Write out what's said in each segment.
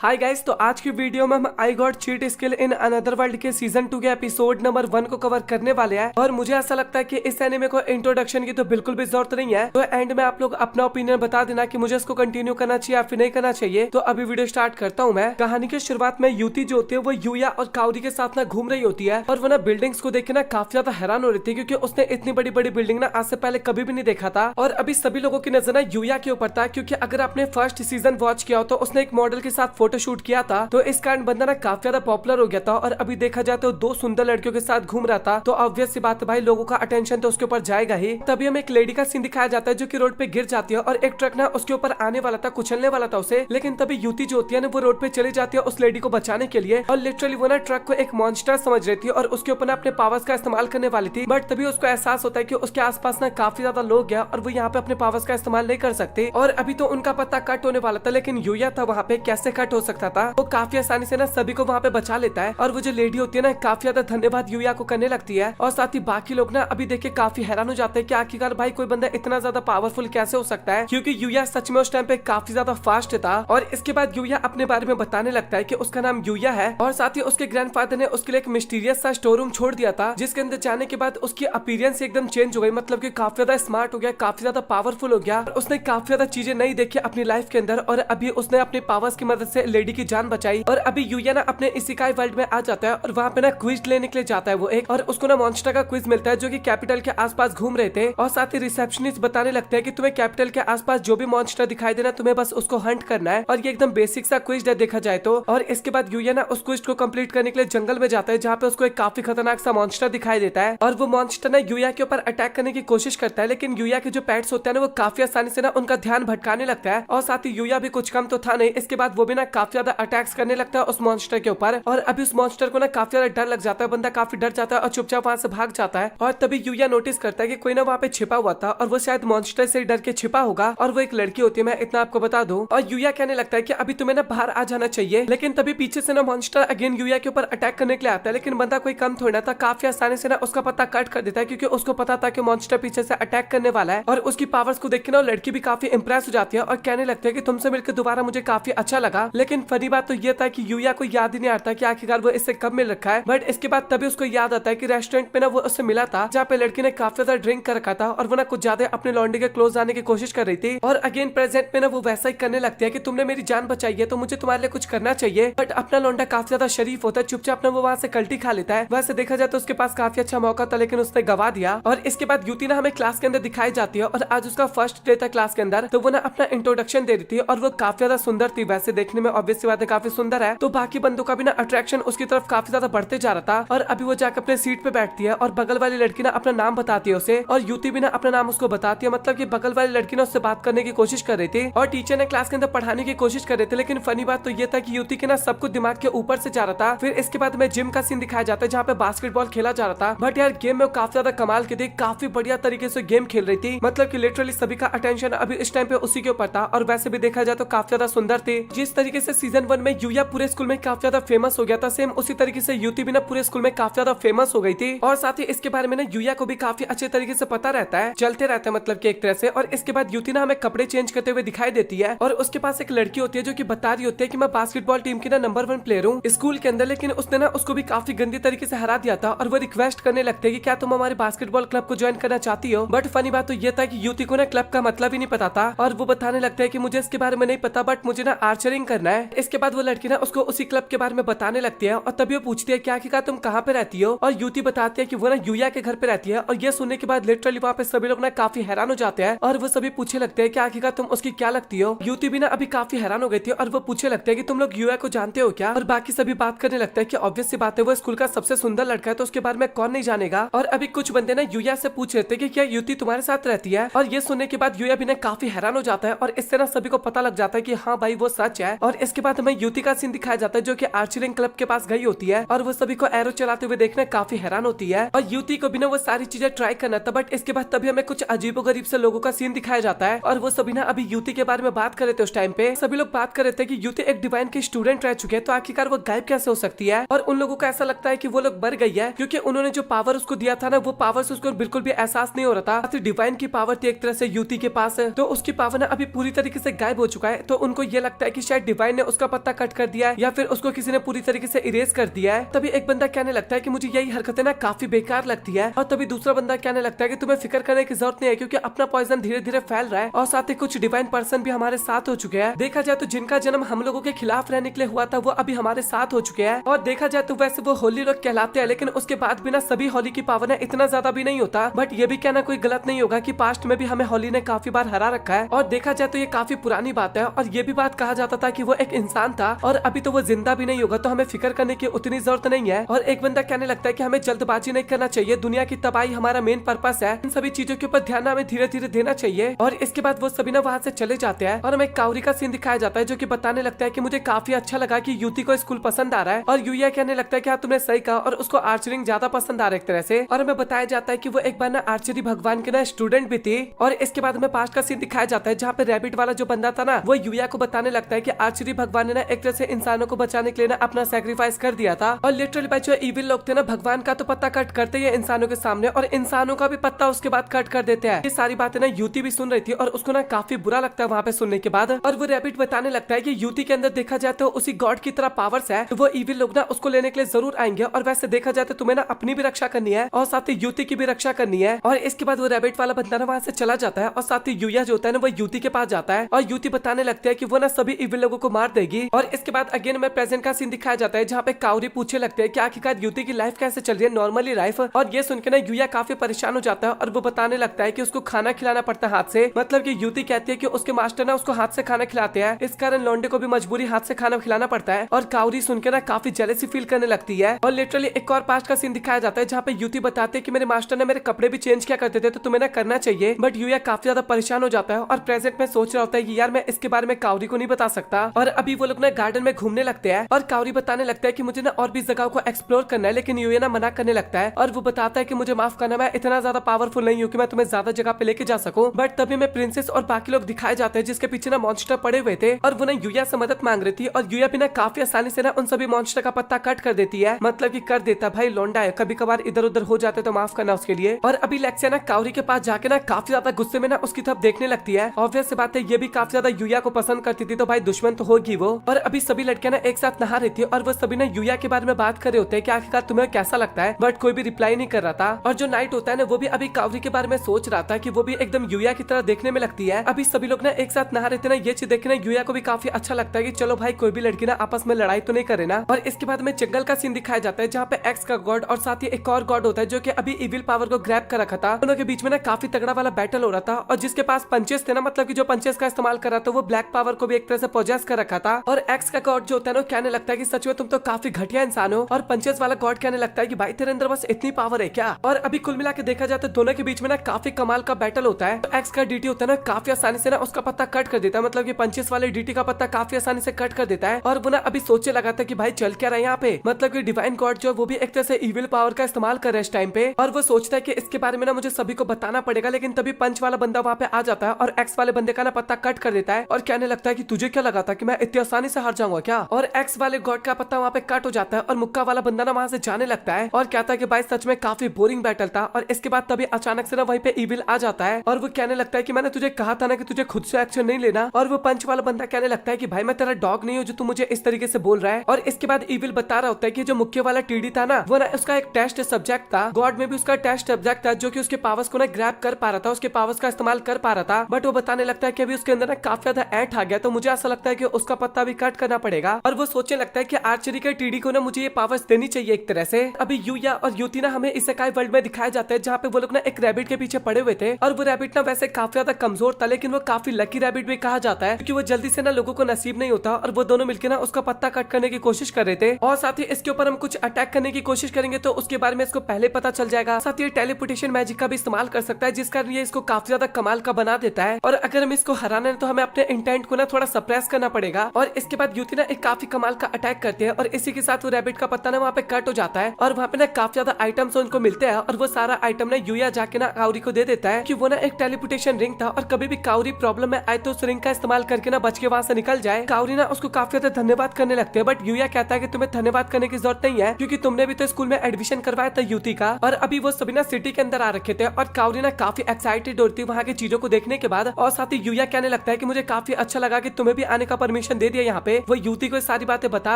Hi guys, तो आज की वीडियो में हम I got cheat skill in another world के सीजन 2 के एपिसोड नंबर 1 को कवर करने वाले हैं। और मुझे ऐसा लगता है कि इस एनिमे को इंट्रोडक्शन की तो बिल्कुल भी जरूरत नहीं है। तो एंड में आप लोग अपना ओपिनियन बता देना कि मुझे इसको कंटिन्यू करना चाहिए या फिर नहीं करना चाहिए। तो अभी वीडियो स्टार्ट करता हूँ मैं। कहानी की शुरुआत में युति जो होती है वो यूया और काउरी के साथ ना घूम रही होती है और वो ना बिल्डिंग्स को देख के ना काफी ज्यादा हैरान हो रही थी, क्योंकि उसने इतनी बड़ी बड़ी बिल्डिंग ना आज से पहले कभी भी नहीं देखा था। और अभी सभी लोगों की नजर ना यूया के ऊपर था, क्योंकि अगर आपने फर्स्ट सीजन वॉच किया हो तो उसने एक मॉडल के साथ फोटो शूट किया था। तो इस कारण बंदा ना काफी ज्यादा पॉपुलर हो गया था। और अभी देखा जाए तो दो सुंदर लड़कियों के साथ घूम रहा था, तो ऑब्वियस सी बात है भाई, लोगों का अटेंशन तो उसके ऊपर जाएगा ही। तभी हमें एक लेडी का सीन दिखाया जाता है जो कि रोड पे गिर जाती है और एक ट्रक ना उसके ऊपर आने वाला था, कुचलने वाला था उसे। लेकिन तभी युति जो होती है ना वो रोड पे चली जाती है उस लेडी को बचाने के लिए। और लिटरली वो ना ट्रक को एक मॉन्स्टर समझ रही थी और उसके ऊपर ना अपने पावर्स का इस्तेमाल करने वाली थी। बट तभी उसको एहसास होता है कि उसके आसपास ना काफी ज्यादा लोग हैं और वो यहाँ पे अपने पावर्स का इस्तेमाल नहीं कर सकते। और अभी तो उनका पत्ता कट होने वाला था, लेकिन यूया था वहाँ पे, कैसे कट हो सकता था। वो काफी आसानी से ना सभी को वहाँ पे बचा लेता है। और वो जो लेडी होती है ना काफी ज्यादा धन्यवाद यूया को करने लगती है। और साथ ही बाकी लोग ना अभी देख के काफी हैरान हो जाते हैं कि आखिरकार भाई कोई बंदा इतना ज्यादा पावरफुल कैसे हो सकता है, क्योंकि यूया सच में उस टाइम पे काफी ज्यादा फास्ट था। और इसके बाद यूया अपने बारे में बताने लगता है कि उसका नाम यूया है और साथ ही उसके ग्रैंडफादर ने उसके लिए एक मिस्टीरियस सा स्टोर रूम छोड़ दिया था, जिसके अंदर जाने के बाद उसकी अपीयरेंस एकदम चेंज हो गई। मतलब कि काफी ज्यादा स्मार्ट हो गया, काफी ज्यादा पावरफुल हो गया। उसने काफी ज्यादा चीजें नई देखी अपनी लाइफ के अंदर और अभी उसने अपने पावर्स की मदद से लेडी की जान बचाई। और अभी यूया ना अपने इसिकाई वर्ल्ड में आ जाता है और वहाँ पे ना क्विज लेने के लिए जाता है वो एक, और उसको ना मॉन्स्टर का क्विज मिलता है जो कि कैपिटल के आसपास घूम रहे थे। और साथ ही रिसेप्शनिस्ट बताने लगते हैं कि तुम्हें कैपिटल के आसपास जो भी मॉन्स्टर दिखाई देना तुम्हें बस उसको हंट करना है। और ये एकदम बेसिक सा क्विज है देखा जाए तो। और इसके बाद यूया ना उस क्विज को कंप्लीट करने के लिए जंगल में जाता है, जहाँ पे उसको एक काफी खतरनाक सा मॉन्स्टर दिखाई देता है। और वो मॉन्स्टर ना यूया के ऊपर अटैक करने की कोशिश करता है, लेकिन यूया के जो पेट्स होते हैं ना वो काफी आसानी से ना उनका ध्यान भटकाने लगता है। और साथ ही यूया भी कुछ कम तो था नहीं, इसके बाद वो भी ना काफी ज्यादा अटैक्स करने लगता है उस मॉन्स्टर के ऊपर। और अभी उस मॉन्स्टर को ना काफी ज्यादा डर लग जाता है, बंदा काफी डर जाता है और चुपचाप वहां से भाग जाता है। और तभी यूया नोटिस करता है कि कोई ना वहाँ पे छिपा हुआ था और वो शायद मॉन्स्टर से डर के छिपा होगा। और वो एक लड़की होती है, मैं इतना आपको बता दूं। और यूया कहने लगता है कि अभी तुम्हें ना बाहर आ जाना चाहिए, लेकिन तभी पीछे से ना मॉन्स्टर अगेन यूया के ऊपर अटैक करने के लिए आता है। लेकिन बंदा कोई कम थोड़ा था, काफी आसानी से ना उसका पत्ता कट कर देता है, क्योंकि उसको पता था कि मॉन्स्टर पीछे से अटैक करने वाला है। और उसकी पावर्स को देख के ना लड़की भी काफी इंप्रेस हो जाती है और कहने लगती है कि तुमसे मिलकर दोबारा मुझे काफी अच्छा लगा। लेकिन फनी बात तो ये था कि यूया को याद ही नहीं आता कि आखिरकार वो इससे कब मिल रखा है। बट इसके बाद तभी उसको याद आता है कि रेस्टोरेंट में ना वो उससे मिला था, जहाँ पे लड़की ने काफी ज्यादा ड्रिंक कर रखा था और वो ना कुछ ज्यादा अपने लॉन्डी के क्लोज आने की कोशिश कर रही थी। और अगेन प्रेजेंट में ना वो वैसा ही करने लगती है कि तुमने मेरी जान बचाई है तो मुझे तुम्हारे लिए कुछ करना चाहिए। बट अपना लौंडा काफी ज्यादा शरीफ होता है, चुपचाप ना वो वहाँ से कल्टी खा लेता है। वैसे देखा जाए तो उसके पास काफी अच्छा मौका था, लेकिन उसने गवा दिया। और इसके बाद युति ना हमें क्लास के अंदर दिखाई जाती है और आज उसका फर्स्ट डे था क्लास के अंदर। तो वो ना अपना इंट्रोडक्शन दे रही थी और वो काफी ज्यादा सुंदर थी, वैसे देखने में ऑब्वियस सी बात है काफी सुंदर है। तो बाकी बंदों का भी ना अट्रैक्शन उसकी तरफ काफी ज्यादा बढ़ते जा रहा था। और अभी वो जाकर अपने सीट पे बैठती है और बगल वाली लड़की ना अपना नाम बताती है उसे, और युति भी ना अपना नाम उसको बताती है। मतलब कि बगल वाली लड़की ने उससे बात करने की कोशिश कर रही थी और टीचर ने क्लास के अंदर पढ़ाने की कोशिश कर रहे थे। लेकिन फनी बात तो ये था कि युति के ना सब कुछ दिमाग के ऊपर से जा रहा था। फिर इसके बाद में जिम का सीन दिखाया जाता है जहाँ पे बास्केटबॉल खेला जा रहा था। बट यार गेम में काफी ज्यादा कमाल की थी, काफी बढ़िया तरीके से गेम खेल रही थी। मतलब कि लिटरली सभी का अटेंशन अभी इस टाइम पे उसी के ऊपर था। और वैसे भी देखा जाए तो काफी ज्यादा सुंदर थी। जिस तरीके से सीजन 1 में यूया पूरे स्कूल में काफी ज्यादा फेमस हो गया था, सेम उसी तरीके से युति भी ना पूरे स्कूल में काफी ज्यादा फेमस हो गई थी। और साथ ही इसके बारे में ना यूया को भी काफी अच्छे तरीके से पता रहता है, चलते रहता है मतलब कि एक तरह से। और इसके बाद युति ना हमें कपड़े चेंज करते हुए दिखाई देती है और उसके पास एक लड़की होती है जो कि बता रही होती है कि मैं बास्केटबॉल टीम की ना नंबर 1 प्लेयर हूँ स्कूल के अंदर। लेकिन उसने ना उसको भी काफी गंदी तरीके से हरा दिया था और वो रिक्वेस्ट करने लगते हैं कि क्या तुम हमारे बास्केटबॉल क्लब को ज्वाइन करना चाहती हो। बट फनी बात तो ये था कि युति को ना क्लब का मतलब ही नहीं पता था और वो बताने लगता है कि मुझे इसके बारे में नहीं पता, बट मुझे ना आर्चरिंग करना है। इसके बाद वो लड़की ना उसको उसी क्लब के बारे में बताने लगती है और तभी वो पूछती है क्या आखिरकार तुम कहाँ पे रहती हो। और युति बताती है कि वो ना यूया के घर पे रहती है। और ये सुनने के बाद लिटरली वहाँ पे सभी लोग ना काफी हैरान हो जाते हैं और वो सभी पूछे लगते हैं कि आखिरकार तुम उसकी क्या लगती हो। युति भी ना अभी काफी हैरान हो गई थी और वो पूछे लगते हैं कि तुम लोग यूया को जानते हो क्या। और बाकी सभी बात करने लगता है कि ऑब्वियस सी बात है वो स्कूल का सबसे सुंदर लड़का है तो उसके बारे में कौन नहीं जानेगा। और अभी कुछ बंदे ना यूया से पूछ रहे थे कि क्या युति तुम्हारे साथ रहती है। और ये सुनने के बाद यूया भी ना काफी हैरान हो जाता है और इससे ना सभी को पता लग जाता है कि हाँ भाई वो सच है। और इसके बाद हमें युति का सीन दिखाया जाता है जो कि आर्चरिंग क्लब के पास गई होती है और वो सभी को एरो चलाते हुए देखने काफी हैरान होती है। और युति को भी ना वो सारी चीजें ट्राई करना था। बट इसके बाद तभी हमें कुछ अजीबोगरीब से लोगों का सीन दिखाया जाता है और वो सभी ना अभी युति के बारे में बात कर रहे थे। उस टाइम पे सभी लोग बात कर रहे थे कि युति एक डिवाइन की स्टूडेंट रह चुके हैं, तो आखिरकार वो गायब कैसे हो सकती है। और उन लोगों को ऐसा लगता है कि वो लोग मर गई है, क्योंकि उन्होंने जो पावर उसको दिया था ना वो पावर से उसको बिल्कुल भी एहसास नहीं हो रहा था। डिवाइन की पावर थी एक तरह से युति के पास, तो उसकी पावर ना अभी पूरी तरीके से गायब हो चुका है। तो उनको ये लगता है कि शायद डिवाइन डिवाइन ने उसका पत्ता कट कर दिया है या फिर उसको किसी ने पूरी तरीके से इरेज कर दिया है। तभी एक बंदा कहने लगता है कि मुझे यही हरकतें ना काफी बेकार लगती है। और तभी दूसरा बंदा कहने लगता है कि तुम्हें फिक्र करने की जरूरत नहीं है, क्योंकि अपना पॉइजन धीरे धीरे फैल रहा है और साथ ही कुछ डिवाइन पर्सन भी हमारे साथ हो चुके हैं। देखा जाए तो जिनका जन्म हम लोगों के खिलाफ रहने के लिए हुआ था वो अभी हमारे साथ हो चुके हैं। और देखा जाए तो वैसे वो होली लोग कहलाते हैं, लेकिन उसके बाद भी ना सभी होली की पावर इतना ज्यादा भी नहीं होता। बट ये भी कहना कोई गलत नहीं होगा कि पास्ट में भी हमें होली ने काफी बार हरा रखा है। और देखा जाए तो ये काफी पुरानी बात है। और ये भी बात कहा जाता था कि वो एक इंसान था और अभी तो वो जिंदा भी नहीं होगा, तो हमें फिक्र करने की उतनी जरूरत नहीं है। और एक बंदा कहने लगता है कि हमें जल्दबाजी नहीं करना चाहिए, दुनिया की तबाही हमारा मेन पर्पस है, इन सभी चीजों के ऊपर ध्यान हमें धीरे धीरे देना चाहिए। और इसके बाद वो सभी ना वहाँ से चले जाते हैं और हमें काउरी का सीन दिखाया जाता है, जो कि बताने लगता है कि मुझे काफी अच्छा लगा कि युति को स्कूल पसंद आ रहा है। और यूया कहने लगता है कि हाँ तुमने सही कहा, और उसको आर्चरिंग ज्यादा पसंद आ रहा है एक तरह से। और हमें बताया जाता है कि वो एक बार ना आर्चरी भगवान के ना स्टूडेंट भी थी। और इसके बाद हमें पास्ट का सीन दिखाया जाता है जहाँ पे रैबिट वाला जो बंदा था ना वो यूया को बताने लगता है कि आर्चरी भगवान ने ना एक तरह से इंसानों को बचाने के लिए ना अपना सैक्रिफाइस कर दिया था। और लिटरली भाई जो इविल लोग थे ना भगवान का तो पत्ता कट करते ही इंसानों के सामने, और इंसानों का भी पत्ता उसके बाद कट कर देते हैं। ये सारी बातें ना युति भी सुन रही थी और उसको ना काफी बुरा लगता है वहाँ पे सुनने के बाद। और वो रैबिट बताने लगता है कि युति के अंदर देखा जाए तो उसी गॉड की तरह पावर्स है, तो वो इविल लोग ना उसको लेने के लिए जरूर आएंगे। और वैसे देखा जाए तो तुम्हें ना अपनी भी रक्षा करनी है और साथ ही युति की भी रक्षा करनी है। और इसके बाद वो रैबिट वाला बंदा ना वहाँ से चला जाता है और साथ ही यूया जो होता है ना वो युति के पास जाता है और युति बताने लगती है कि वो ना सभी इविल लोगों को मार देगी। और इसके बाद अगेन में प्रेजेंट का सीन दिखाया जाता है जहाँ पे काउरी पूछे लगते हैं कि आखिरकार युति की लाइफ कैसे चल रही है, नॉर्मली लाइफ। और ये सुन के ना यूया काफी परेशान हो जाता है और वो बताने लगता है कि उसको खाना खिलाना पड़ता है हाथ से। मतलब कि युति कहती है कि उसके मास्टर ना उसको हाथ से खाना खिलाते हैं, इस कारण लौंडे को भी मजबूरी हाथ से खाना खिलाना पड़ता है। और काउरी सुन के ना काफी जेलसी फील करने लगती है। और लिटरली एक और पास्ट का सीन दिखाया जाता है जहाँ पे युति बताते हैं कि मेरे मास्टर ने मेरे कपड़े भी चेंज किया करते थे, तो तुम्हें ना करना चाहिए। बट यूया काफी ज्यादा परेशान हो जाता है और प्रेजेंट में सोच रहा होता है कि यार मैं इसके बारे में काउरी को नहीं बता सकता। और अभी वो लोग ना गार्डन में घूमने लगते हैं और काउरी बताने लगता है कि मुझे ना और भी जगहों को एक्सप्लोर करना है, लेकिन यूया ना मना करने लगता है। और वो बताता है कि मुझे माफ करना, मैं इतना ज्यादा पावरफुल नहीं हूँ कि मैं तुम्हें ज्यादा जगह पे लेके जा सकूं। बट तभी में प्रिंसेस और बाकी लोग दिखाए जाते हैं जिसके पीछे ना मॉन्स्टर पड़े हुए थे और वो ना यूया से मदद मांग रही थी। और यूया भी ना काफी आसानी से ना उन सभी मॉन्स्टर का पत्ता कट कर देती है, मतलब कि कर देता भाई लौंडा है, कभी कभार इधर उधर हो जाते तो माफ करना उसके लिए। और अभी लेक्सिया ना काउरी के पास जाके ना काफी ज्यादा गुस्से में ना उसकी तरफ देखने लगती है। ऑब्वियस सी बात है ये भी काफी ज्यादा यूया को पसंद करती थी, तो भाई दुश्मन तो होगी वो। और अभी सभी लड़कियां ना एक साथ नहा रही थी और वो सभी ना यूया के बारे में बात कर रहे होते हैं कि आखिरकार तुम्हें कैसा लगता है, बट कोई भी रिप्लाई नहीं कर रहा था। और जो नाइट होता है ना वो भी अभी काउरी के बारे में सोच रहा था कि वो भी एकदम यूया की तरह देखने में लगती है। अभी सभी लोग ना एक साथ नहा रहे थे ना, ये चीज देखे ना यूया को भी काफी अच्छा लगता है कि चलो भाई कोई भी लड़की ना आपस में लड़ाई तो नहीं करे ना। और इसके बाद में जंगल का सीन दिखाया जाता है जहाँ पे एक्स का गॉड और साथ ही एक और गॉड होता है जो कि अभी इविल पावर को ग्रैब कर रखा था। दोनों के बीच में ना काफी तगड़ा वाला बैटल हो रहा था और जिसके पास पंचेस थे ना, मतलब कि जो पंचेस का इस्तेमाल कर रहा था वो ब्लैक पावर को भी एक तरह से पोजेस कर रखा था। और एक्स का गॉड जो होता है ना कहने लगता है कि सच में तुम तो काफी घटिया इंसान हो। और पंचेस वाला गॉड कहने लगता है कि भाई तेरे अंदर बस इतनी पावर है क्या। और अभी कुल मिला के देखा जाए तो दोनों के बीच में ना काफी कमाल का बैटल होता है। तो एक्स का डीटी होता है ना काफी आसानी से ना उसका पत्ता कट कर देता है, मतलब कि पंचेस वाले डीटी का पत्ता काफी आसानी से कट कर देता है। और वो ना अभी सोचने लगा था कि भाई चल क्या रहा है यहाँ पे, मतलब कि डिवाइन गॉड जो वो भी एक तरह से इविल पावर का इस्तेमाल कर रहा है इस टाइम पे। और वो सोचता है कि इसके बारे में ना मुझे सभी को बताना पड़ेगा, लेकिन तभी पंच वाला बंदा वहाँ पे आ जाता है और एक्स वाले बंदे का ना पत्ता कट कर देता है और कहने लगता है कि तुझे क्या लगा था कि मैं इतनी आसानी से हार जाऊंगा क्या। और एक्स वाले गॉड का पत्ता वहाँ पे कट हो जाता है और मुक्का वाला बंदा ना वहाँ से जाने लगता है और कहता है कि भाई सच में काफी बोरिंग बैटल था। और इसके बाद तभी अचानक से ना वहीं पे इविल आ जाता है और वो कहने लगता है कि मैंने तुझे कहा था ना कि तुझे खुद से एक्शन नहीं लेना। और वो पंच वाला बंदा कहने लगता है कि भाई मैं तेरा डॉग नहीं हूँ जो तू मुझे इस तरीके से बोल रहा है। और इसके बाद इविल बता रहा होता है कि जो मुख्य वाला टीडी था ना वो ना उसका एक टेस्ट सब्जेक्ट था, गॉड में भी उसका टेस्ट सब्जेक्ट था जो कि उसके पावर्स को ना ग्रैब कर पा रहा था, उसके पावर्स का इस्तेमाल कर पा रहा था। बट वो बताने लगता है कि अभी उसके अंदर ना काफी ज्यादा ऐंठ आ गया, तो मुझे ऐसा लगता है कि उसका पत्ता भी कट करना पड़ेगा। और वो सोचने लगता है कि आर्चरी के टीडी को ना मुझे ये पावर्स देनी चाहिए एक तरह से। अभी यूया और युति ना हमें इसेकाई वर्ल्ड में दिखाया जाता है जहाँ पे वो लोग ना एक रैबिट के पीछे पड़े हुए थे और वो रैबिट ना वैसे काफी ज्यादा कमजोर था, लेकिन वो काफी लकी रैबिट भी कहा जाता है क्योंकि वो जल्दी से ना लोगों को नसीब नहीं होता। और वो दोनों मिलकर ना उसका पत्ता कट करने की कोशिश कर रहे थे और साथ ही इसके ऊपर हम कुछ अटैक करने की कोशिश करेंगे तो उसके बारे में इसको पहले पता चल जाएगा। साथ ही टेलीपोर्टेशन मैजिक का भी इस्तेमाल कर सकता है जिस कारण ये इसको काफी ज्यादा कमाल का बना देता है। और अगर हम इसको हराना है तो हमें अपने इंटेंट को ना थोड़ा सप्रेस करना पड़ेगा। और इसके बाद युति ना एक काफी कमाल का अटैक करते हैं और इसी के साथ वो रैबिट का पत्ता ना वहाँ पे कट हो जाता है और वहाँ पे ना काफी ज्यादा आइटम्स उनको मिलते हैं और वो सारा आइटम ना यूया जाके ना काउरी को दे देता है कि वो ना एक टेलीपोर्टेशन रिंग था और कभी भी काउरी प्रॉब्लम में आए तो उस रिंग का इस्तेमाल करके ना बच के वहाँ से निकल जाए। काउरी ना उसको काफी ज्यादा धन्यवाद करने लगते हैं, बट यूया कहता है कि तुम्हें धन्यवाद करने की जरूरत नहीं है क्योंकि तुमने भी तो स्कूल में एडमिशन करवाया था युति का। और अभी वो सभी ना सिटी के अंदर आ रखे थे और काउरी ना काफी एक्साइटेड होती है वहाँ की चीजों को देखने के बाद। और साथ ही यूया कहने लगता है कि मुझे काफी अच्छा लगा कि तुम्हें भी आने का परमिशन इन्फॉर्मेशन दे दिया यहाँ पे, वो युति को सारी बातें बता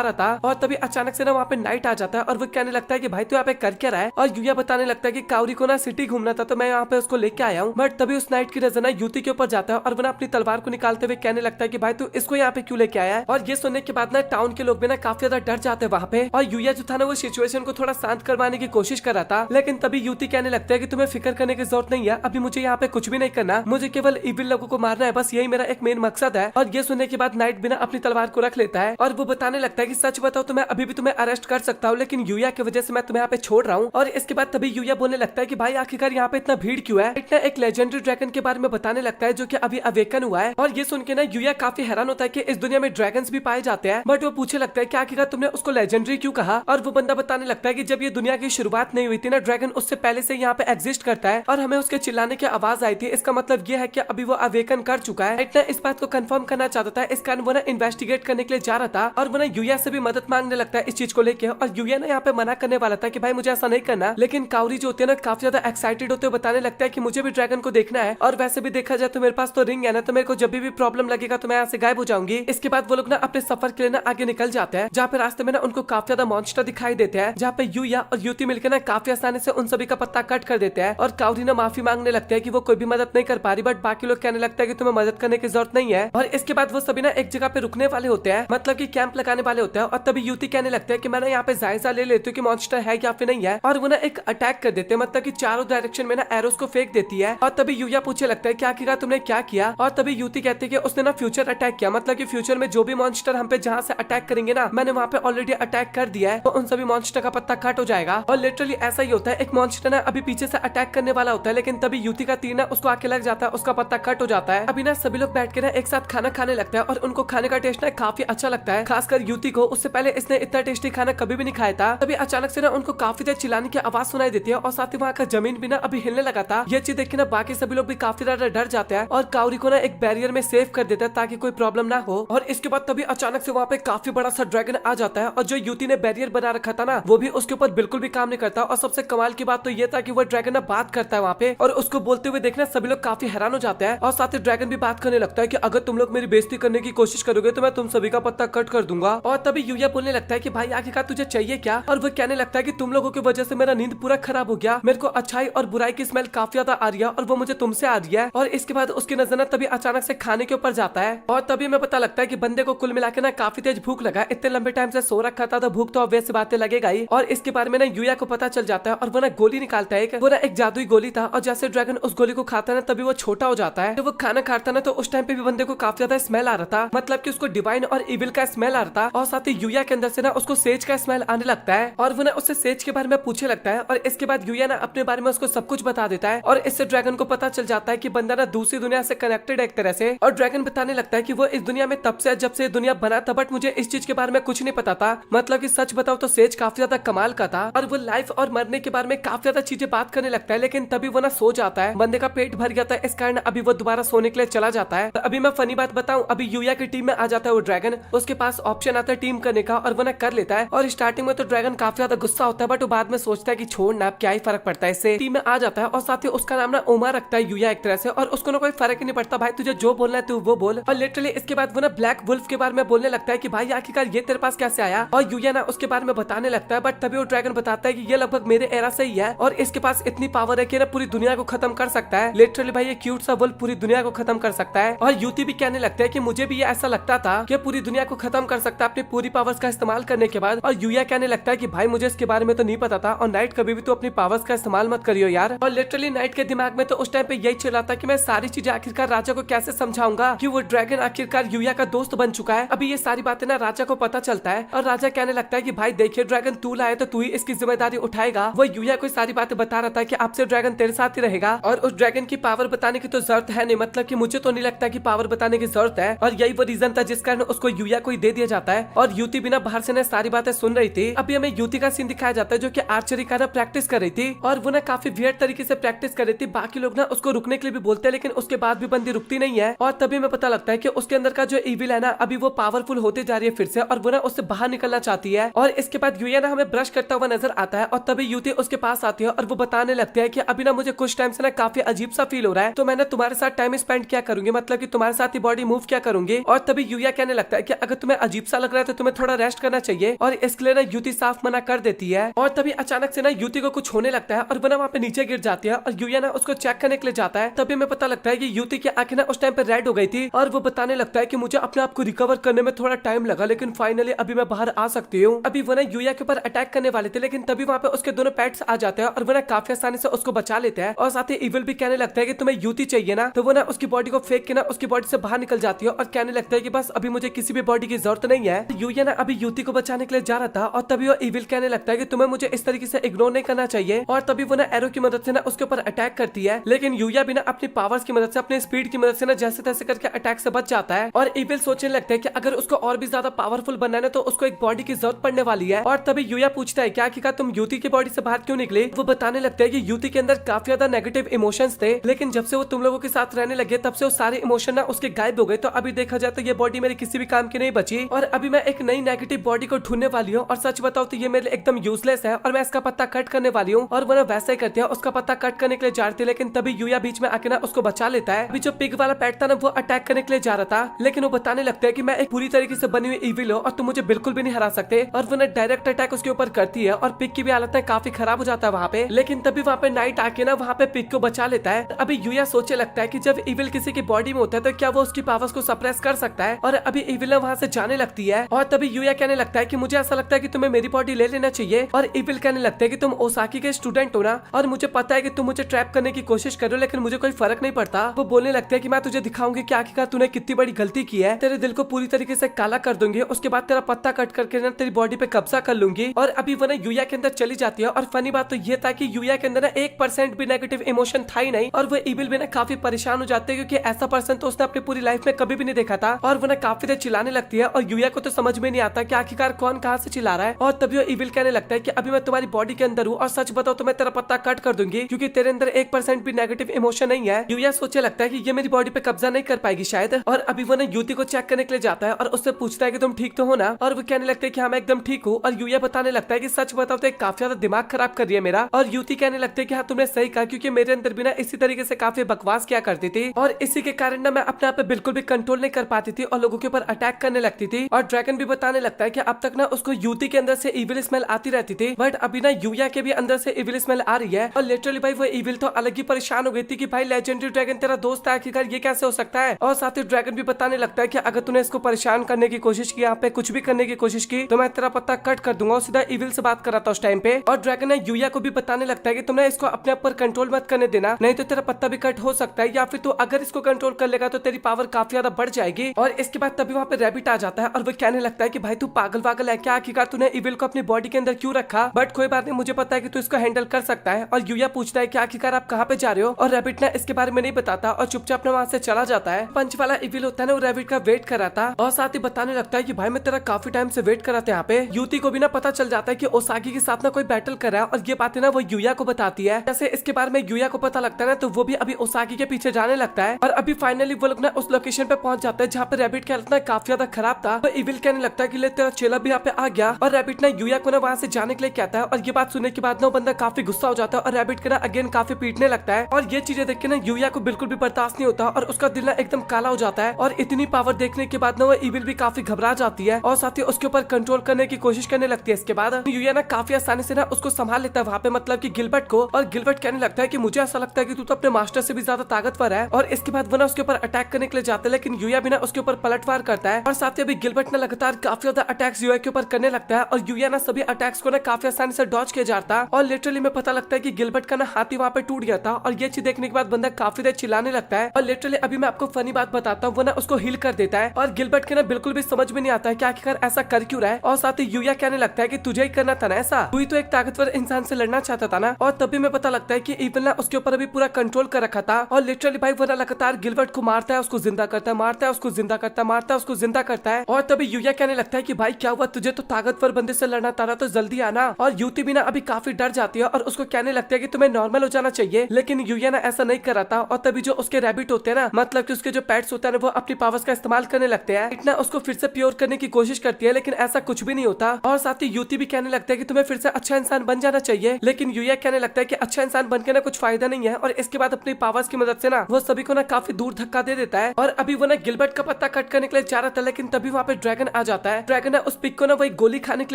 रहा था। और तभी अचानक से ना वहाँ पे नाइट आ जाता है और वो कहने लगता है कि भाई तू यहाँ पे कर क्या रहा है। और युया बताने लगता है कि काउरी को ना सिटी घूमना था तो मैं यहाँ पे उसको लेके आया हूँ। बट तभी उस नाइट की नजर ना युति के ऊपर जाता है और वो ना अपनी तलवार को निकालते हुए कहने लगता है कि भाई तू इसको यहाँ पे क्यों लेके आया है। और ये सुनने के बाद ना टाउन के लोग भी ना काफी ज्यादा डर जाते हैं वहाँ पे। और युया जो था ना वो सिचुएशन को थोड़ा शांत करवाने की कोशिश कर रहा था, लेकिन तभी युति कहने लगता है कि तुम्हें फिक्र करने की जरूरत नहीं है, अभी मुझे यहाँ पे कुछ भी नहीं करना, मुझे केवल इविल लोगों को मारना है, बस यही मेरा एक मेन मकसद है। और ये सुनने के बाद नाइट बिना अपनी तलवार को रख लेता है और वो बताने लगता है कि सच बताओ तो मैं अभी भी तुम्हें अरेस्ट कर सकता हूँ, लेकिन युया की वजह से मैं तुम्हें यहाँ पे छोड़ रहा हूँ। और इसके बाद तभी युया बोलने लगता है कि भाई आखिरकार यहाँ पे इतना भीड़ क्यों है। इतना एक लेजेंडरी ड्रैगन के बारे में बताने लगता है जो कि अभी अवेकन हुआ है। और ये सुन के ना युया काफी हैरान होता है कि इस दुनिया में ड्रैगन्स भी पाए जाते हैं, बट वो पूछे लगता है कि आखिरकार तुमने उसको लेजेंडरी क्यों कहा। और वो बंदा बताने लगता है कि जब ये दुनिया की शुरुआत नहीं हुई थी ना, ड्रैगन उससे पहले से यहाँ पे एग्जिस्ट करता है और हमें उसके चिल्लाने की आवाज आई थी, इसका मतलब ये है कि अभी वो अवेकन कर चुका है। इतना इस बात को कंफर्म करना चाहता था, इस कारण वो ना इन्वेस्टिगेट करने के लिए जा रहा था और वो ना युया से भी मदद मांगने लगता है इस चीज को लेकर। और युया ना यहाँ पे मना करने वाला था कि भाई मुझे ऐसा नहीं करना, लेकिन काउरी जो होते हैं ना काफी ज्यादा एक्साइटेड होते हुए बताने लगता है कि मुझे भी ड्रैगन को देखना है, और वैसे भी देखा जाए तो मेरे पास तो रिंग है ना, तो मेरे को जब भी प्रॉब्लम लगेगा तो मैं यहाँ से गायब हो जाऊंगी। इसके बाद वो लोग ना अपने सफर के लिए ना आगे निकल जाते हैं, जहाँ पे रास्ते में ना उनको काफी ज्यादा मॉन्स्टर दिखाई देते हैं, जहाँ पे युया और युति मिलकर ना काफी आसानी से उन सभी का पत्ता कट कर देते हैं। और काउरी ना माफी मांगने लगते हैं कि वो कोई भी मदद नहीं कर पा रही, बट बाकी लोग कहने लगता है कि तुम्हें मदद करने की जरूरत नहीं है। और इसके बाद वो सभी ना एक जगह पे रुकने वाले होते हैं, मतलब कि कैंप लगाने वाले होते हैं। और तभी युति कहने लगते हैं कि मैं ना यहाँ पे जायजा ले लेती हूँ कि मॉन्स्टर है या फिर नहीं है। और वो ना एक अटैक कर देते हैं, मतलब कि चारों डायरेक्शन में ना एरोस को फेंक देती है। और तभी युया पूछे लगता है क्या किया तुमने, क्या किया। और तभी युति कहते हैं कि उसने ना फ्यूचर अटैक किया, मतलब कि फ्यूचर में जो भी मॉन्स्टर हम पे जहाँ से अटैक करेंगे ना, मैंने वहाँ पे ऑलरेडी अटैक कर दिया है, तो उन सभी मॉन्स्टर का पत्ता कट हो जाएगा। और लिटरली ऐसा ही होता है, एक मॉन्स्टर ना अभी पीछे से अटैक करने वाला होता है, लेकिन तभी युति का तीर ना उसको आके लग जाता है, उसका पत्ता कट हो जाता है। अभी ना सभी लोग बैठ के ना एक साथ खाना खाने लगता है और उनको खाने का टेस्ट ना काफी अच्छा लगता है, खासकर युति को। उससे पहले इसने इतना टेस्टी खाना कभी भी नहीं खाया था। तभी अचानक से ना उनको काफी देर चिल्लाने की आवाज सुनाई देती है और साथ ही वहाँ का जमीन भी ना अभी हिलने लगा था। ये चीज देख के ना बाकी सभी लोग भी काफी ज्यादा डर जाते हैं और काउरी को ना एक बैरियर में सेव कर देता है ताकि कोई प्रॉब्लम ना हो। और इसके बाद तभी अचानक से वहाँ पे काफी बड़ा सा ड्रैगन आ जाता है और जो युति ने बैरियर बना रखा था ना, वो भी उसके ऊपर बिल्कुल भी काम नहीं करता। और सबसे कमाल की बात तो ये था कि वो ड्रैगन ना बात करता है वहाँ पे, और उसको बोलते हुए देखना सभी लोग काफी हैरान हो जाते हैं। और साथ ही ड्रैगन भी बात करने लगता है कि अगर तुम लोग मेरी बेइज्जती करने की कोशिश करोगे तो मैं तुम सभी का पत्ता कट कर दूंगा। और तभी युया बोलने लगता है कि भाई आखिरकार तुझे चाहिए क्या। और वो कहने लगता है कि तुम लोगों की वजह से मेरा नींद पूरा खराब हो गया, मेरे को अच्छाई और बुराई की स्मेल काफी ज्यादा आ रही है और वो मुझे तुमसे आ रही है। और इसके बाद उसकी नजर ना तभी अचानक से खाने के ऊपर जाता है और तभी मैं पता लगता है कि बंदे को कुल मिला के ना काफी तेज भूख लगा, इतने लंबे टाइम से सो रखा था तो भूख तो ऑब्वियस बातें लगेगा ही। और इसके बारे में ना युया को पता चल जाता है और वो ना गोली निकालता है, वो ना एक जादुई गोली था और जैसे ड्रैगन उस गोली को खाता है ना तभी वो छोटा हो जाता है। तो वो खाना खाता ना तो उस टाइम पे भी बंदे को काफी ज्यादा स्मेल आ रहा था, मतलब कि उसको डिवाइन और इविल का स्मेल आ रहा था। और साथ ही युया के अंदर से ना उसको सेज का स्मेल आने लगता है और वो ना उससे सेज के बारे में पूछे लगता है। और इसके बाद युया ना अपने बारे में उसको सब कुछ बता देता है और इससे ड्रैगन को पता चल जाता है कि बंदा ना दूसरी दुनिया से कनेक्टेड है एक तरह से। और ड्रैगन बताने लगता है कि वो इस दुनिया में तब से जब से दुनिया बना था, बट मुझे इस चीज के बारे में कुछ नहीं पता था, मतलब कि सच बताओ तो सेज काफी ज्यादा कमाल का था। और वो लाइफ और मरने के बारे में काफी ज्यादा चीजें बात करने लगता है, लेकिन तभी वो ना सो जाता है, बंदे का पेट भर गया था, इस कारण अभी वो दोबारा सोने के लिए चला जाता है। तो अभी मैं फनी बात बताऊं, अभी युया की टीम में आ जाता है वो ड्रैगन, उसके पास ऑप्शन आता है टीम करने का और वो ना कर लेता है। और स्टार्टिंग में तो ड्रैगन काफी ज्यादा गुस्सा होता है, बट वो बाद में सोचता है कि छोड़ ना, क्या ही फर्क पड़ता है, इससे टीम में आ जाता है। और साथ ही उसका नाम ना ओमा रखता है युया एक तरह से, और उसको ना कोई फर्क ही नहीं पड़ता, भाई तुझे जो बोलना है तू वो बोल। और लिटरली इसके बाद वो ना ब्लैक वुल्फ के बारे में बोलने लगता है कि भाई आखिरकार ये तेरे पास कैसे आया। और युया ना उसके बारे में बताने लगता है, बट तभी वो ड्रैगन बताता है कि ये लगभग मेरे एरा से ही है और इसके पास इतनी पावर है कि ना पूरी दुनिया को खत्म कर सकता है। लिटरली भाई ये क्यूट सा वुल्फ पूरी दुनिया को खत्म कर सकता है। और युति भी कहने लगता है कि मुझे भी ये ऐसा लगता था कि पूरी दुनिया को खत्म कर सकता है अपनी पूरी पावर्स का इस्तेमाल करने के बाद। और युया कहने लगता है कि भाई मुझे इसके बारे में तो नहीं पता था, और नाइट कभी भी तो अपनी पावर्स का इस्तेमाल मत करियो यार। और लिटरली नाइट के दिमाग में तो उस टाइम पे यही चल रहा था कि मैं सारी चीजें आखिरकार राजा को कैसे समझाऊंगा कि वो ड्रैगन आखिरकार युया का दोस्त बन चुका है। अभी ये सारी बातें ना राजा को पता चलता है और राजा कहने लगता है कि भाई देखिए ड्रैगन तू लाए तो तू ही इसकी जिम्मेदारी उठाएगा। वो युया को सारी बातें बता रहा था कि आपसे ड्रैगन तेरे साथ ही रहेगा और उस ड्रैगन की पावर बताने की तो जरूरत है नहीं, मतलब कि मुझे तो नहीं लगता कि पावर बताने की जरूरत है। और यही वो रीजन था जिस कारण उसको युया को ही दे दिया जाता है। और युति बिना बाहर से ना सारी बातें सुन रही थी। अभी हमें युति का सीन दिखाया जाता है जो कि आर्चरी का ना प्रैक्टिस कर रही थी और वो ना काफी वियर्ड तरीके से प्रैक्टिस कर रही थी। बाकी लोग ना उसको रुकने के लिए भी बोलते हैं, लेकिन उसके बाद भी बंदी रुकती नहीं है। और तभी हमें पता लगता है कि उसके अंदर का जो इविल है ना अभी वो पावरफुल होते जा रही है फिर से, और वो ना उससे बाहर निकलना चाहती है। और इसके बाद युया ना हमें ब्रश करता हुआ नजर आता है और तभी युति उसके पास आती है और वो बताने लगते हैं कि अभी ना मुझे कुछ टाइम से ना काफी अजीब सा फील हो रहा है, तो मैं ना तुम्हारे साथ टाइम स्पेंड क्या करूंगी, मतलब कि तुम्हारे साथ ही बॉडी मूव क्या करूंगी। और तभी तभी यूया कहने लगता है कि अगर तुम्हें अजीब सा लग रहा है तो तुम्हें थोड़ा रेस्ट करना चाहिए, और इसके लिए ना युति साफ मना कर देती है। और तभी अचानक से ना युति को कुछ होने लगता है और वो ना वहाँ पे नीचे गिर जाती है, और यूया ना उसको चेक करने के लिए जाता है। तभी हमें पता लगता है कि युति की आंखें ना उस टाइम पे रेड हो गई थी, और वो बताने लगता है कि मुझे अपने आप को रिकवर करने में थोड़ा टाइम लगा, लेकिन फाइनली अभी मैं बाहर आ सकती हूँ। अभी वो ना यूया के ऊपर अटैक करने वाले थे, लेकिन तभी वहाँ पे उसके दोनों पेट्स आ जाते हैं और वो ना काफी आसानी से उसको बचा लेते हैं। और साथ ही इविल भी कहने लगता है कि तुम्हें युति चाहिए ना, तो वो ना उसकी बॉडी को फेंक के ना उसकी बॉडी से बाहर निकल जाती है और कहने लगता है कि बस अभी मुझे किसी भी बॉडी की जरूरत नहीं है। यूया ना अभी युति को बचाने के लिए जा रहा था, और तभी वो इविल कहने लगता है कि तुम्हें मुझे इस तरीके से इग्नोर नहीं करना चाहिए। और तभी वो ना एरो की मदद से ना उसके ऊपर अटैक करती है, लेकिन यूया भी ना अपनी पावर्स की मदद से, अपनी स्पीड की मदद से ना जैसे तैसे करके अटैक से बच जाता है। और इविल सोचने लगता है कि अगर उसको और भी ज्यादा पावरफुल बनना है तो उसको एक बॉडी की जरूरत पड़ने वाली है। और तभी यूया पूछता है क्या कि तुम युति की बॉडी से बाहर क्यों निकले। वो बताने लगता है कि युति के अंदर काफी ज्यादा नेगेटिव इमोशंस थे, लेकिन जब से वो तुम लोगों के साथ रहने लगे तब से वो सारे इमोशन ना उसके गायब हो गए। तो अभी देखा जाए तो ये बॉडी मेरी किसी भी काम की नहीं बची, और अभी मैं एक नई नेगेटिव बॉडी को ढूंढने वाली हूँ। और सच बताओ तो ये मेरे लिए एकदम यूजलेस है, और मैं इसका पत्ता कट करने वाली हूँ। और वो ना वैसा ही करते हैं, उसका पत्ता कट करने के लिए जा रही थी, लेकिन तभी यूया बीच में आके ना उसको बचा लेता है। अभी जो पिग वाला पेट था ना वो अटैक करने के लिए जा रहा था, लेकिन वो बताने लगता है कि मैं एक पूरी तरीके से बनी हुई इविल हूँ और तुम मुझे बिल्कुल भी नहीं हरा सकते। और वो ना डायरेक्ट अटैक उसके ऊपर करती है, और पिग की भी हालत काफी खराब हो जाता है वहाँ पे। लेकिन तभी वहाँ पे नाइट आके ना वहाँ पे पिग को बचा लेता है। अभी यूया सोचने लगता है कि जब इविल किसी की बॉडी में होता है तो क्या वो उसकी पावर्स को सप्रेस कर सकता है। और अभी इविल वहाँ से जाने लगती है, और तभी यूया कहने लगता है कि मुझे ऐसा लगता है कि तुम्हें मेरी बॉडी ले लेना चाहिए। और इविल कहने लगता है कि तुम ओसाकी के स्टूडेंट हो ना, और मुझे पता है कि तुम मुझे ट्रैप करने की कोशिश कर रहे हो, लेकिन मुझे कोई फर्क नहीं पड़ता। वो बोलने लगता है कि मैं तुझे दिखाऊंगी कि आखिरकार तूने कितनी बड़ी गलती की है, तेरे दिल को पूरी तरीके से काला कर दूंगी, उसके बाद तेरा पत्ता कट करके ना तेरी बॉडी पे कब्जा कर लूंगी। और अभी वो ना यूया के अंदर चली जाती है। और फनी बात तो ये था कि यूया के अंदर ना 1% भी नेगेटिव इमोशन था ही नहीं, और वो इविल भी ना काफी परेशान हो जाते हैं, क्योंकि ऐसा पर्सन तो उसने अपनी पूरी लाइफ में कभी भी नहीं देखा था। और वो ना काफी देर चिल्लाने लगती है, और यूया को तो समझ में नहीं आता कि आखिरकार कौन कहाँ से चिल्ला रहा है। और तभी वो इविल कहने लगता है कि अभी मैं तुम्हारी बॉडी के अंदर हूँ, और सच बताओ तो मैं तेरा पत्ता कट कर दूंगी, क्योंकि तेरे अंदर 1% भी नेगेटिव इमोशन नहीं है। यूया सोचने लगता है कि ये मेरी बॉडी पे कब्जा नहीं कर पाएगी शायद। और अभी वो ना युति को चेक करने के लिए जाता है, और उससे पूछता है कि तुम ठीक तो हो ना। और वो कहने लगता है कि हाँ मैं एकदम ठीक हूँ। और यूया बताने लगता है कि सच बताओ तो काफी ज्यादा दिमाग खराब कर रही है मेरा। और युति कहने लगते है कि हाँ तुमने सही कहा, क्योंकि मेरे अंदर भी ना इसी तरीके से काफी बकवास किया करती थी, और इसी के कारण ना मैं अपने आप पे बिल्कुल भी कंट्रोल नहीं कर पाती थी और लोगों के ऊपर अटैक करने लगती थी। और ड्रैगन भी बताने लगता है कि अब तक ना उसको युति के अंदर से इविल स्मेल आती रहती थी, बट अभी ना यूया के भी अंदर से इविल स्मेल आ रही है। और लिटरली भाई वो इविल तो अलग ही परेशान हो गई थी कि भाई लेजेंडरी ड्रैगन तेरा दोस्त है, आखिरकार ये कैसे हो सकता है। और साथ ही ड्रैगन भी बताने लगता है कि अगर तूने इसको परेशान करने की कोशिश की, यहाँ पे कुछ भी करने की कोशिश की, तो मैं तेरा पत्ता कट कर दूंगा। और सीधा इविल से बात कर रहा था उस टाइम पे। और ड्रैगन ने यूया को भी बताने लगता है कि तुमने इसको अपने ऊपर कंट्रोल मत करने देना, नहीं तो तेरा पत्ता भी कट हो सकता है, या फिर तू अगर इसको कंट्रोल कर लेगा तो तेरी पावर काफी ज्यादा बढ़ जाएगी। और इसके बाद तभी वहाँ पे रैबिट आ जाता है, और वो कहने लगता है कि भाई तू पागल वागल है क्या, आखिरकार तूने इविल को अपनी बॉडी के अंदर क्यों रखा, बट कोई बात नहीं, मुझे पता है कि तू इसको हैंडल कर सकता है। और यूया पूछता है कि आखिरकार आप कहाँ पे जा रहे हो, और रैबिट ना इसके बारे में नहीं बताता और चुपचाप वहाँ से चला जाता है। पंच वाला इविल होता है ना, वो रैबिट का वेट कर रहा था, और साथ ही बताने लगता है कि भाई मैं तेरा काफी टाइम से वेट कर रहा था यहाँ पे। युति को भी ना पता चल जाता है कि ओसाकी के साथ ना कोई बैटल कर रहा है, और ये बातें ना वो यूया को बताती है। जैसे इसके बारे में यूया को पता लगता है ना, तो वो भी अभी ओसाकी के पीछे जाने लगता है। और अभी फाइनली वो लोग ना उस लोकेशन पे पहुंच जाते हैं जहाँ पे रैबिट की हालत ना काफी ज्यादा खराब था। तो इविल कहने लगता है कि ले तेरा चेला भी यहाँ पे आ गया, और रैबिट ना यूया को ना वहाँ से जाने के लिए कहता है। और ये बात सुनने के बाद ना बंदा काफी गुस्सा हो जाता है, और रैबिट के ना अगेन काफी पीटने लगता है। और ये चीजें देख के ना यूया को बिल्कुल भी बर्दाश्त नहीं होता, और उसका दिल ना एकदम काला हो जाता है। और इतनी पावर देखने के बाद ना वो इविल भी काफी घबरा जाती है, और साथ ही उसके ऊपर कंट्रोल करने की कोशिश करने लगती है। इसके बाद यूया ना काफी आसानी से ना उसको संभाल लेता है वहाँ पे, मतलब कि गिलबर्ट को। और गिलबर्ट कहने लगता है कि मुझे ऐसा लगता है कि तू तो अपने मास्टर से भी ज्यादा ताकतवर है। और इसके बाद वो ना उसके ऊपर अटैक करने के लिए जाते हैं, लेकिन यूया भी ना उसके ऊपर पलटवार करता है। और साथ ही अभी गिलबर्ट ना लगातार काफी ज्यादा अटैक्स यूया के ऊपर करने लगता है, और यूया ना सभी अटैक्स को ना काफी आसानी से डॉज किया जाता है। और लिटरली में पता लगता है कि गिलबर्ट का ना हाथी वहाँ पे टूट गया था। और ये चीज देखने के बाद बंदा काफी देर चिल्लाने लगता है। और लिटरली अभी मैं आपको फनी बात बताता हूँ, वो ना उसको हील कर देता है। और गिलबर्ट के ना बिल्कुल भी समझ में नहीं आता है कि आखिरकार ऐसा कर क्यों रहा है। और साथ ही यूया कहने लगता है कि तुझे ही करना था ना ऐसा, तू ही तो एक ताकतवर इंसान से लड़ना चाहता था ना। और तभी में पता लगता है कि इविल ना उसके ऊपर अभी पूरा कंट्रोल कर रखा था। और लिटरली भाई वो ना लगातार गिलबर्ट को मारता है, उसको जिंदा करता है, मारता है, उसको जिंदा करता है, मारता है, उसको जिंदा करता है। और तभी यूया कहने लगता है कि भाई क्या हुआ, तुझे तो ताकतवर बंदे से लड़ना था ना, तो जल्दी आना। और युति भी ना अभी काफी डर जाती है, और उसको कहने लगता है कि तुम्हें नॉर्मल हो जाना चाहिए, लेकिन यूया ना ऐसा नहीं कर रहा था। और तभी जो उसके रैबिट होते हैं ना, मतलब कि उसके जो पेट्स होते हैं वो अपनी पावर्स का इस्तेमाल करने लगते हैं, इतना उसको फिर से प्योर करने की कोशिश करती है, लेकिन ऐसा कुछ भी नहीं होता। और साथ ही युति भी कहने लगता है कि तुम्हें फिर से अच्छा इंसान बन जाना चाहिए, लेकिन यूया कहने लगता है कि अच्छा इंसान बनके ना कुछ फायदा नहीं है। और इसके बाद अपनी पावर्स की मदद से ना वो सभी को ना काफी दूर धक्का दे देता है। और अभी वो ना गिलबर्ट का पत्ता कट करने के लिए जा रहा था, लेकिन तभी वहाँ पे ड्रैगन आ जाता है। ड्रैगन ना उस पिग को ना वही गोली खाने के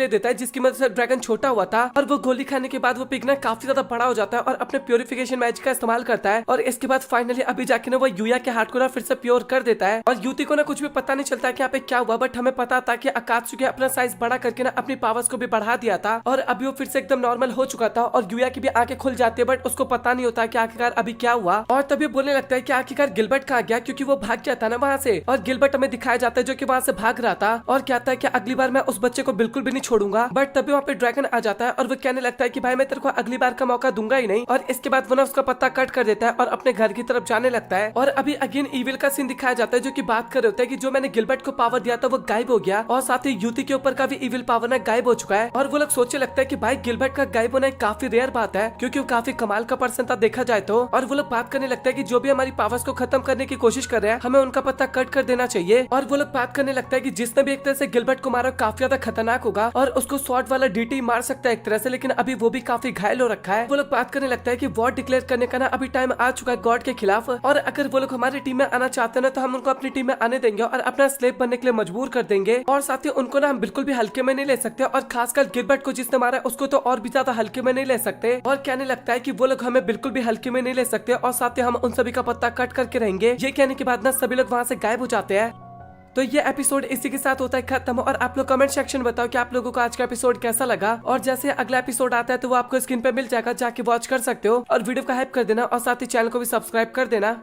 लिए देता है, जिसकी मदद से ड्रैगन छोटा हुआ था। और वो गोली खाने के बाद वो पिग ना काफी ज्यादा बड़ा हो जाता है और अपने प्योरिफिकेशन मैजिक का इस्तेमाल करता है। और इसके बाद फाइनली अभी जाके ना वो यूया के हार्ट को ना फिर से प्योर कर देता है। और यूती को ना कुछ भी पता नहीं चलता कि यहाँ पे क्या हुआ, बट हमें पता था कि अकात्सुकी अपना साइज बड़ा करके ना अपनी पावर्स को भी बढ़ा दिया था और अभी वो फिर से एकदम नॉर्मल हो चुका था। और यूया की भी आंखें खुल जाती है, बट उसको पता नहीं होता कि आखिरकार अभी क्या हुआ। और तभी बोलने लगता है कि आखिरकार गिलबर्ट कहाँ गया, क्योंकि वो भाग गया था ना वहाँ से। और गिलबर्ट हमें दिखाया जाता है जो कि वहाँ से भाग रहा था और कहता है कि अगली बार मैं उस बच्चे को बिल्कुल भी नहीं छोड़ूंगा। बट तभी वहाँ पे ड्रैगन आ जाता है और वो कहने लगता है कि भाई मैं तेरे को अगली बार का मौका दूंगा ही नहीं। और इसके बाद वो ना उसका पत्ता कट कर देता है और अपने घर की तरफ जाने लगता है। और अभी अगेन ईविल का सीन दिखाया जाता है, जो कि बात कर रहे होते हैं कि जो मैंने गिलबर्ट को पावर दिया था वो गायब हो गया और साथ ही यूती के ऊपर का भी ईविल पावर ना गायब हो चुका है। और वो लोग सोचने लगता है कि भाई गिलबर्ट का गायब होना एक काफी रेयर बात है, क्योंकि वो काफी कमाल का पर्सन था देखा जाए तो। और वो लोग बात करने लगता है कि जो भी हमारी पावर्स को खत्म करने की कोशिश कर रहे हैं हमें उनका पत्ता कट कर देना चाहिए। और वो लोग बात करने लगता है कि जिसने भी एक तरह से गिलबर्ट को मारा काफी ज्यादा खतरनाक होगा और उसको स्वॉर्ड वाला डीटी मार सकता है एक तरह से, लेकिन अभी वो भी काफी घायल हो रखा है। वो लोग बात करने लगता है कि वॉर डिक्लेयर करने का ना अभी टाइम आ चुका है गॉड के खिलाफ, और अगर वो लोग हमारी टीम में आना चाहते हैं ना तो हम उनको अपनी टीम में आने देंगे और अपना स्लेव बनने के लिए मजबूर कर देंगे। और साथ ही उनको ना हम बिल्कुल भी हल्के में नहीं ले सकते, और खासकर गिलबर्ट को जिसने मारा है उसको तो और भी ज्यादा हल्के में नहीं ले सकते। और कहने लगता है कि वो लोग हमें बिल्कुल भी हल्के में नहीं ले सकते और साथ ही हम उन सभी का पत्ता कट करके रहेंगे। ये कहने के बाद ना सभी लोग वहाँ से गायब हो जाते हैं। तो ये एपिसोड इसी के साथ होता है खत्म। और आप लोग कमेंट सेक्शन बताओ कि आप लोगों को आज का एपिसोड कैसा लगा, और जैसे अगला एपिसोड आता है तो वो आपको स्क्रीन पे मिल जाएगा, जाके वॉच कर सकते हो। और वीडियो का हाइप कर देना और साथ ही चैनल को भी सब्सक्राइब कर देना।